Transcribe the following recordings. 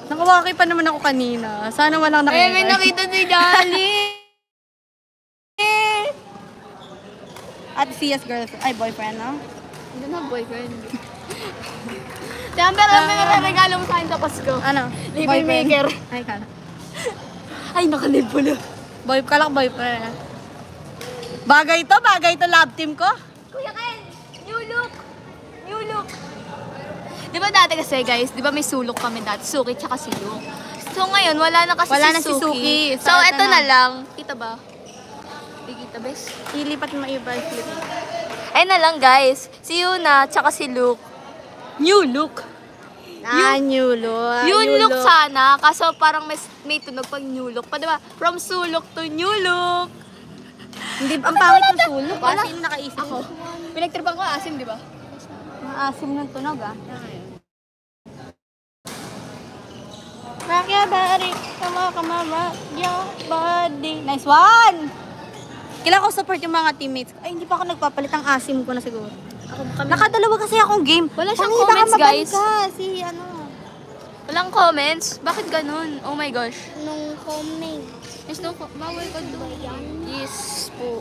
Nakawaki pa naman ako kanina. Sana walang nakita. May nakita si Jolly. At Sia's girlfriend. Ay, boyfriend, no? Hindi na boyfriend. Siyempre, alam mo yung regalo mo sa akin sa Pasko. Ano? Living maker. Ay, kala. Ay, nakalib pala. Boyfriend. Bagay to love team ko. Kuya Ken, new look. Di ba dati kasi guys, di ba may sulok kami dati, Suki tsaka si Luke. So ngayon, wala na kasi si Suki. So eto na lang. Kita ba? Di kita, bes? Ilipat mo iba. Ay na lang guys, si Yuna tsaka si Luke. New look. New look. Yun look sana, kaso parang may tunog pag new look pa, di ba? From sulok to new look. Hindi, ang pangit ng sulok. Wala. Sino nakaisip Ako. Pinagtripan ko asim, di ba? Maasim ng tunog, ah. Rock your body, come on, your body. Nice one! Kailangan ko support yung mga teammates. Ay, hindi pa ako nagpapalit, ang asim ko na siguro. Nakadalawa kasi akong game. Wala siyang Pangita comments, ka, guys. Si ano. Walang comments? Bakit ganun? Oh my gosh. Nung comment. Yes, no, bawal ko doon. Yes po.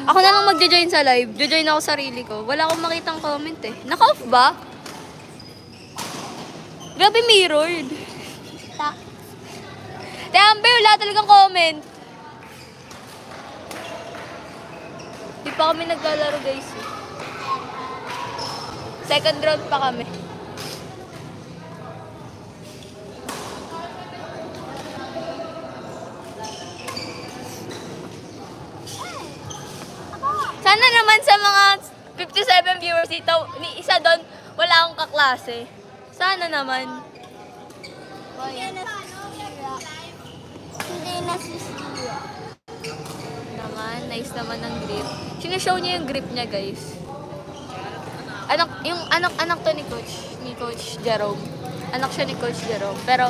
Ako na lang magja-join sa live. Jo-join ako sarili ko. Wala akong makitang comment eh. Naka-off ba? Grabe mirrored. Te Amber, wala talagang comment. Di pa kami naglalaro guys eh. Second round pa kami. Sana naman sa mga 57 viewers dito, ni isa doon, wala akong kaklase. Sana naman. Hindi na si Sia. Naman, nice naman ang grip. Sineshow niya yung grip niya, guys. Anak to ni Coach Jerome. Anak siya ni Coach Jerome. Pero,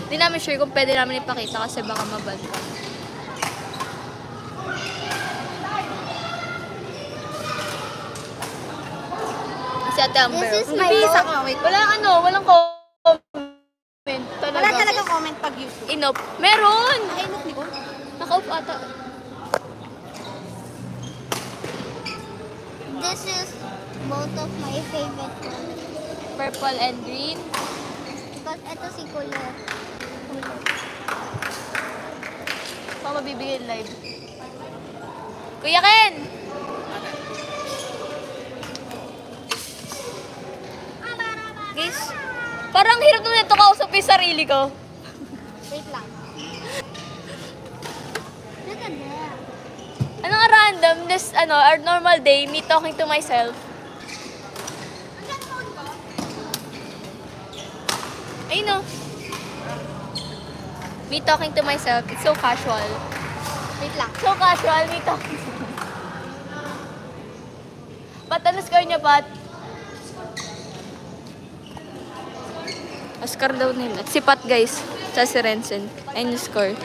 di namin sure kung pwede namin ipakita kasi baka mabanta. Si Ate Amber. This is my Nabisa vote. ko, wait. Walang comment. Wala talaga comment pag YouTube. Inop. Meron! Ay, look, di ko. Naka-off ata. This is both of my favorite ones. Purple and green. Because ito si Kuya. Pa mabibigay live. Kuya Ken! Guys, parang hirap naman ito kausap yung sarili ko. Wait lang. Look at that. Ano nga random, this, our normal day, me talking to myself. Ayun o. Me talking to myself, it's so casual. Wait lang. So casual, me talking. Pat, ano score niya, Pat? Oscar daw nila. Si Pat, guys. Sa si Rensen. Ayun yung score.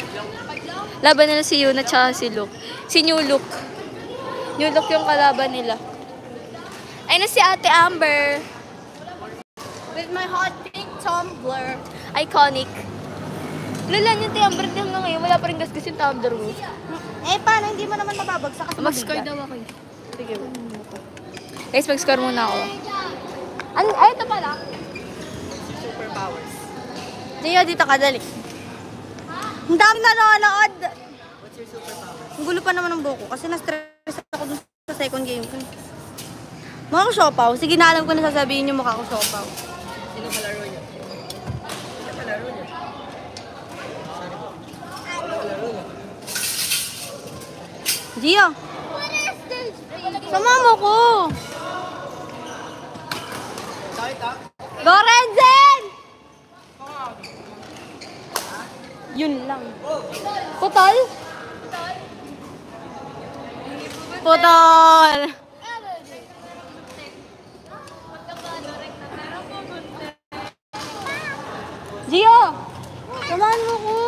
Laban nila si Yuna tsaka si Luke. Si New Luke. New Luke yung kalaban nila. Ayun na si Ate Amber. With my hot pink tumbler. Iconic. Lala niyo, Ate Amber, hanggang ngayon. Wala pa rin gasgas yung tumbler mo. Eh, paano? Hindi mo naman mababagsak kasi Mag-score mabigat. daw ako. Sige. Guys, mag-score muna ako. Ay, ito pala. Superpowers. Gio, dito ka, dali. Ang dami nanonood. What's your superpower? Ang gulo pa naman ng buko kasi na-stress ako dun sa second game ko. Mukha ko siopaw. Sige na, alam ko na sasabihin niyo mukha ko siopaw. Sino kalaro niya? Sino kalaro niya? Gio, sama mo ko. Go, Renzen! Yun lang. Putol? Putol! Gio! Samahan mo ko!